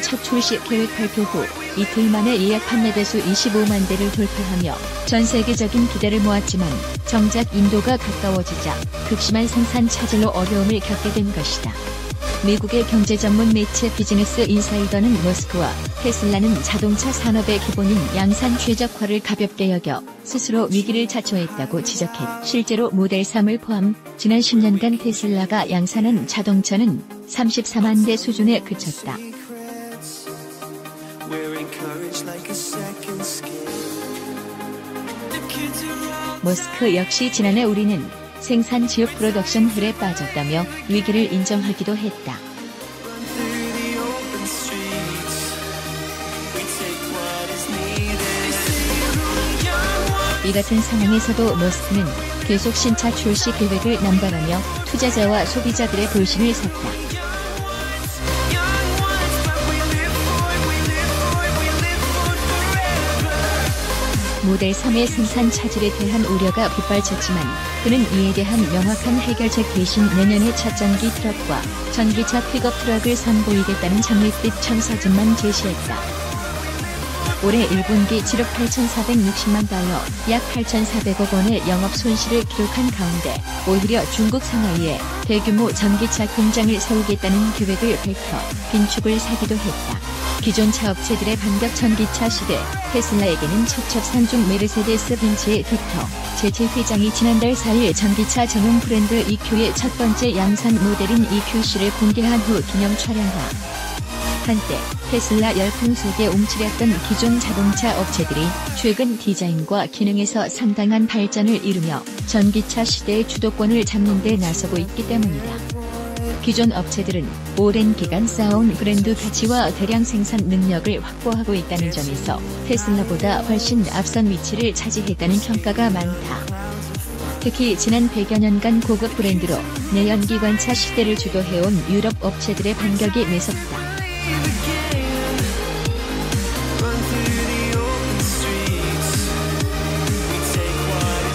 첫 출시 계획 발표 후 이틀 만에 예약 판매 대수 25만 대를 돌파하며 전 세계적인 기대를 모았지만 정작 인도가 가까워지자 극심한 생산 차질로 어려움을 겪게 된 것이다. 미국의 경제 전문 매체 비즈니스 인사이더는 머스크와 테슬라는 자동차 산업의 기본인 양산 최적화를 가볍게 여겨 스스로 위기를 자초했다고 지적했다. 실제로 모델 3을 포함 지난 10년간 테슬라가 양산한 자동차는 34만 대 수준에 그쳤다. 머스크 역시 지난해 우리는 생산 지역 프로덕션 홀에 빠졌다며 위기를 인정하기도 했다. 이 같은 상황에서도 머스크는 계속 신차 출시 계획을 남발하며 투자자와 소비자들의 불신을 샀다. 모델 3의 생산 차질에 대한 우려가 빗발쳤지만 그는 이에 대한 명확한 해결책 대신 내년에 첫 전기 트럭과 전기차 픽업 트럭을 선보이겠다는 장밋빛 청사진만 제시했다. 올해 1분기 7억 8,460만 달러, 약 8,400억 원의 영업 손실을 기록한 가운데 오히려 중국 상하이에 대규모 전기차 공장을 세우겠다는 계획을 밝혀 빈축을 사기도 했다. 기존 차업체들의 반격 전기차 시대, 테슬라에게는 첩첩산 중 메르세데스 벤츠의 빅터 제체 회장이 지난달 4일 전기차 전용 브랜드 EQ의 첫 번째 양산 모델인 EQC를 공개한 후 기념 촬영화. 한때 테슬라 열풍 속에 움츠렸던 기존 자동차 업체들이 최근 디자인과 기능에서 상당한 발전을 이루며 전기차 시대의 주도권을 잡는 데 나서고 있기 때문이다. 기존 업체들은 오랜 기간 쌓아온 브랜드 가치와 대량 생산 능력을 확보하고 있다는 점에서 테슬라보다 훨씬 앞선 위치를 차지했다는 평가가 많다. 특히 지난 100여 년간 고급 브랜드로 내연기관차 시대를 주도해온 유럽 업체들의 반격이 매섭다.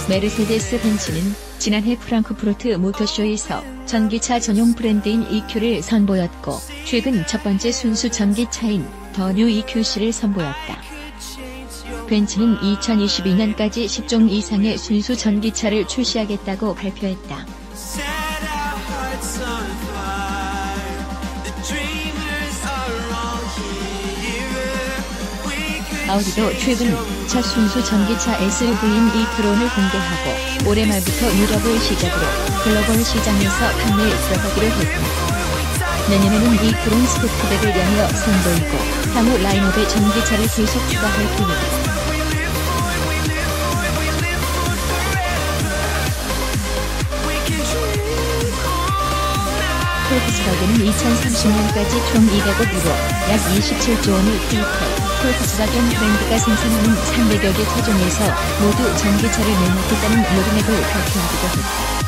메르세데스 벤츠는 지난해 프랑크푸르트 모터쇼에서 전기차 전용 브랜드인 EQ를 선보였고 최근 첫 번째 순수 전기차인 더 뉴 EQC를 선보였다. 벤츠는 2022년까지 10종 이상의 순수 전기차를 출시하겠다고 발표했다. 아우디도 최근 첫 순수 전기차 SUV인 e-tron을 공개하고 올해 말부터 유럽을 시작으로 글로벌 시장에서 판매에 들어가기로 했다. 내년에는 e-tron 스포츠백을 연이어 선보이고 향후 라인업에 전기차를 계속 추가할 계획이다. 폴크스바겐은 2030년까지 총 200억 유로, 약 27조 원을 투입해 폴크스바겐 브랜드가 생산하는 300여 개 차종에서 모두 전기차를 내놓겠다는 로드맵을 발표하기도 했다.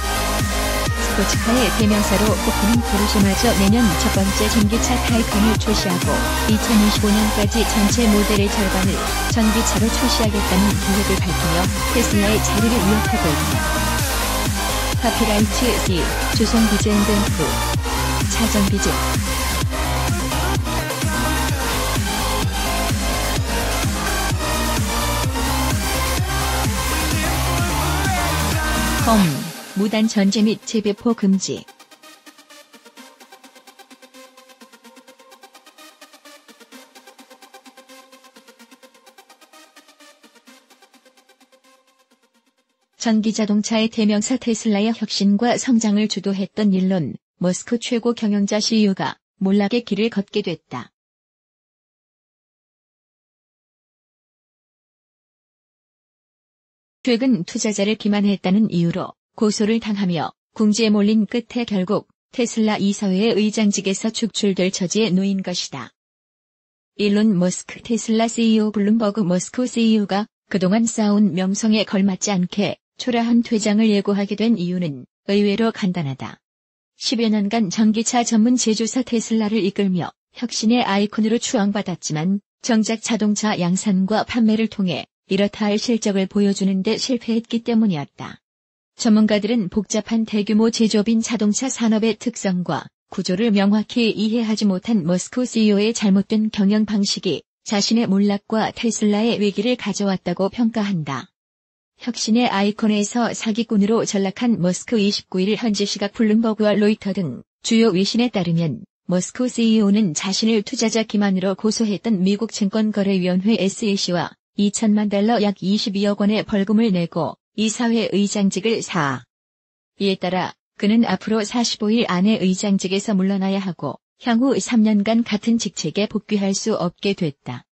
스포츠카의 대명사로 꼽히는 포르쉐마저 내년 첫 번째 전기차 타이칸을 출시하고 2025년까지 전체 모델의 절반을 전기차로 출시하겠다는 계획을 밝히며 테슬라의 자리를 위협하고 있다. 카피라이트 C, 주송 비즈앤등프 차전비즈 무단 전제 및 재배포 금지. 전기자동차의 대명사 테슬라의 혁신과 성장을 주도했던 일론 머스크 최고 경영자 CEO가 몰락의 길을 걷게 됐다. 최근 투자자를 기만했다는 이유로 고소를 당하며 궁지에 몰린 끝에 결국 테슬라 이사회의 의장직에서 축출될 처지에 놓인 것이다. 일론 머스크 테슬라 CEO 블룸버그 머스크 CEO가 그동안 쌓아온 명성에 걸맞지 않게 초라한 퇴장을 예고하게 된 이유는 의외로 간단하다. 10여 년간 전기차 전문 제조사 테슬라를 이끌며 혁신의 아이콘으로 추앙받았지만 정작 자동차 양산과 판매를 통해 이렇다 할 실적을 보여주는 데 실패했기 때문이었다. 전문가들은 복잡한 대규모 제조업인 자동차 산업의 특성과 구조를 명확히 이해하지 못한 머스크 CEO의 잘못된 경영 방식이 자신의 몰락과 테슬라의 위기를 가져왔다고 평가한다. 혁신의 아이콘에서 사기꾼으로 전락한 머스크 29일 현지 시각 블룸버그와 로이터 등 주요 외신에 따르면 머스크 CEO는 자신을 투자자 기만으로 고소했던 미국 증권거래위원회 SEC와 2천만 달러 약 22억 원의 벌금을 내고 이사회 의장직을 이에 따라 그는 앞으로 45일 안에 의장직에서 물러나야 하고 향후 3년간 같은 직책에 복귀할 수 없게 됐다.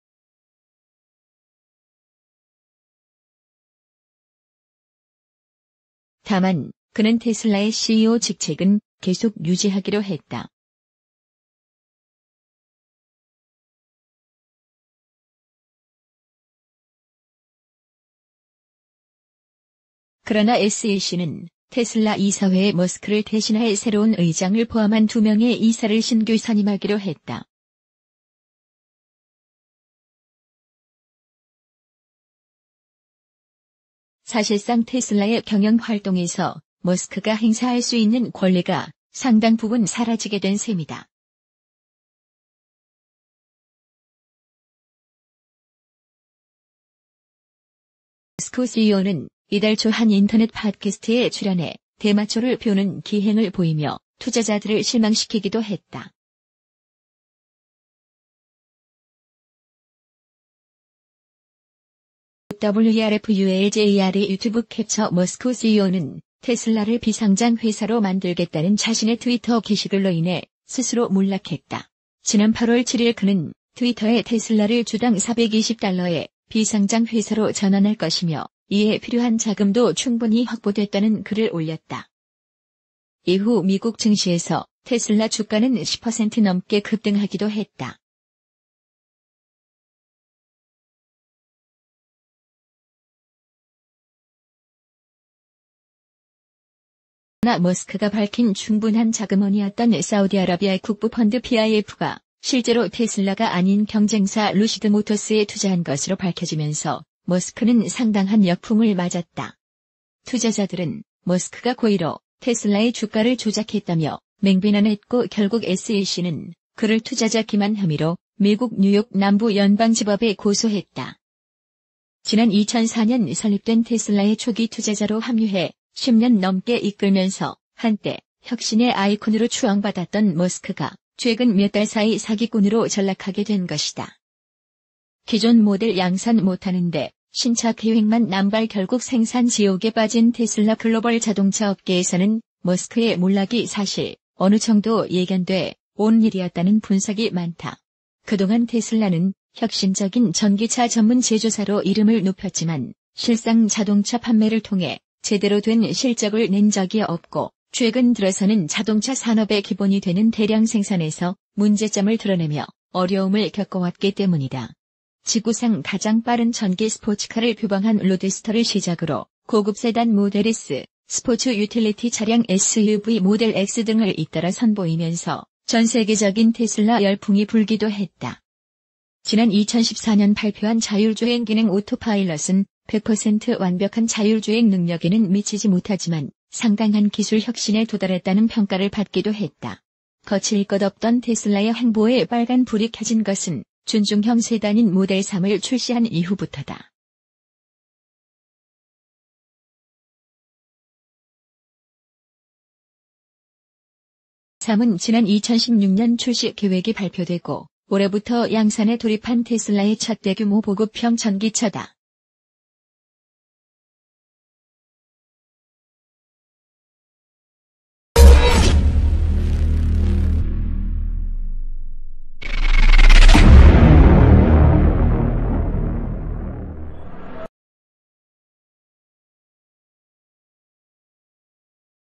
다만 그는 테슬라의 CEO 직책은 계속 유지하기로 했다. 그러나 SEC는 테슬라 이사회에 머스크를 대신할 새로운 의장을 포함한 2명의 이사를 신규 선임하기로 했다. 사실상 테슬라의 경영 활동에서 머스크가 행사할 수 있는 권리가 상당 부분 사라지게 된 셈이다. 머스크 CEO는 이달 초 한 인터넷 팟캐스트에 출연해 대마초를 피우는 기행을 보이며 투자자들을 실망시키기도 했다. WRFULJR의 유튜브 캡처 머스크 CEO는 테슬라를 비상장 회사로 만들겠다는 자신의 트위터 게시글로 인해 스스로 몰락했다. 지난 8월 7일 그는 트위터에 테슬라를 주당 $420에 비상장 회사로 전환할 것이며 이에 필요한 자금도 충분히 확보됐다는 글을 올렸다. 이후 미국 증시에서 테슬라 주가는 10% 넘게 급등하기도 했다. 그러나 머스크가 밝힌 충분한 자금원이었던 사우디아라비아 국부펀드 PIF가 실제로 테슬라가 아닌 경쟁사 루시드 모터스에 투자한 것으로 밝혀지면서 머스크는 상당한 역풍을 맞았다. 투자자들은 머스크가 고의로 테슬라의 주가를 조작했다며 맹비난했고 결국 SEC는 그를 투자자 기만 혐의로 미국 뉴욕 남부 연방지법에 고소했다. 지난 2004년 설립된 테슬라의 초기 투자자로 합류해 10년 넘게 이끌면서 한때 혁신의 아이콘으로 추앙받았던 머스크가 최근 몇 달 사이 사기꾼으로 전락하게 된 것이다. 기존 모델 양산 못하는데 신차 계획만 남발 결국 생산 지옥에 빠진 테슬라 글로벌 자동차 업계에서는 머스크의 몰락이 사실 어느 정도 예견돼 온 일이었다는 분석이 많다. 그동안 테슬라는 혁신적인 전기차 전문 제조사로 이름을 높였지만 실상 자동차 판매를 통해 제대로 된 실적을 낸 적이 없고 최근 들어서는 자동차 산업의 기본이 되는 대량 생산에서 문제점을 드러내며 어려움을 겪어왔기 때문이다. 지구상 가장 빠른 전기 스포츠카를 표방한 로드스터를 시작으로 고급 세단 모델 S, 스포츠 유틸리티 차량 SUV 모델 X 등을 잇따라 선보이면서 전 세계적인 테슬라 열풍이 불기도 했다. 지난 2014년 발표한 자율주행 기능 오토파일럿은 100% 완벽한 자율주행 능력에는 미치지 못하지만 상당한 기술 혁신에 도달했다는 평가를 받기도 했다. 거칠 것 없던 테슬라의 행보에 빨간 불이 켜진 것은 준중형 세단인 모델 3을 출시한 이후부터다. 삼은 지난 2016년 출시 계획이 발표되고 올해부터 양산에 돌입한 테슬라의 첫 대규모 보급형 전기차다.